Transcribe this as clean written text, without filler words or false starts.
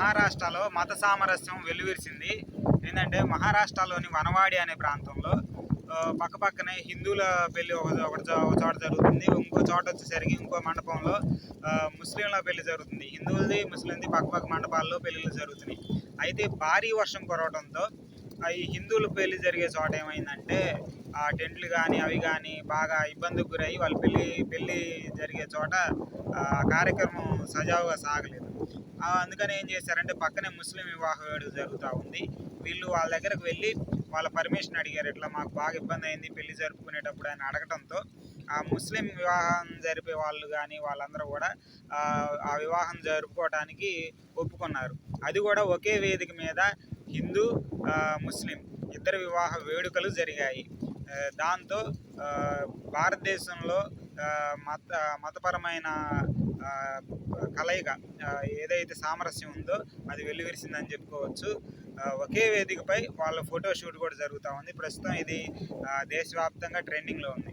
మహారాష్ట్రలో మత సామరస్యం వెల్లివిరిసింది. ఏంటంటే మహారాష్ట్రలోని వనవాడి అనే ప్రాంతంలో పక్కపక్కనే హిందువుల పెళ్లి ఒక చోట జరుగుతుంది. ఇంకో చోట వచ్చేసరికి ఇంకో మండపంలో ముస్లింల పెళ్లి జరుగుతుంది. హిందువులది ముస్లింది పక్కపక్క మండపాల్లో పెళ్లిళ్ళు జరుగుతున్నాయి. అయితే భారీ వర్షం కురవడంతో ఈ హిందువుల పెళ్లి జరిగే చోట ఏమైందంటే ఆ టెంట్లు కానీ అవి కానీ బాగా ఇబ్బందికి గురయ్యి వాళ్ళ పెళ్లి జరిగే చోట కార్యక్రమం సజావుగా సాగలేదు. అందుకని ఏం చేశారంటే పక్కనే ముస్లిం వివాహ వేడుక జరుగుతూ ఉంది. వీళ్ళు వాళ్ళ దగ్గరకు వెళ్ళి వాళ్ళ పర్మిషన్ అడిగారు. ఇట్లా మాకు బాగా ఇబ్బంది అయింది పెళ్లి జరుపుకునేటప్పుడు అని అడగటంతో ఆ ముస్లిం వివాహం జరిపే వాళ్ళు కానీ వాళ్ళందరూ కూడా ఆ వివాహం జరుపుకోవడానికి ఒప్పుకున్నారు. అది కూడా ఒకే వేదిక మీద హిందూ ముస్లిం ఇద్దరు వివాహ వేడుకలు జరిగాయి. దాంతో భారతదేశంలో మతపరమైన కలయిక ఏదైతే సామరస్యం ఉందో అది వెల్లివిరిసిందని చెప్పుకోవచ్చు. ఒకే వేదికపై వాళ్ళ ఫోటో షూట్ కూడా జరుగుతూ ఉంది. ప్రస్తుతం ఇది దేశవ్యాప్తంగా ట్రెండింగ్లో ఉంది.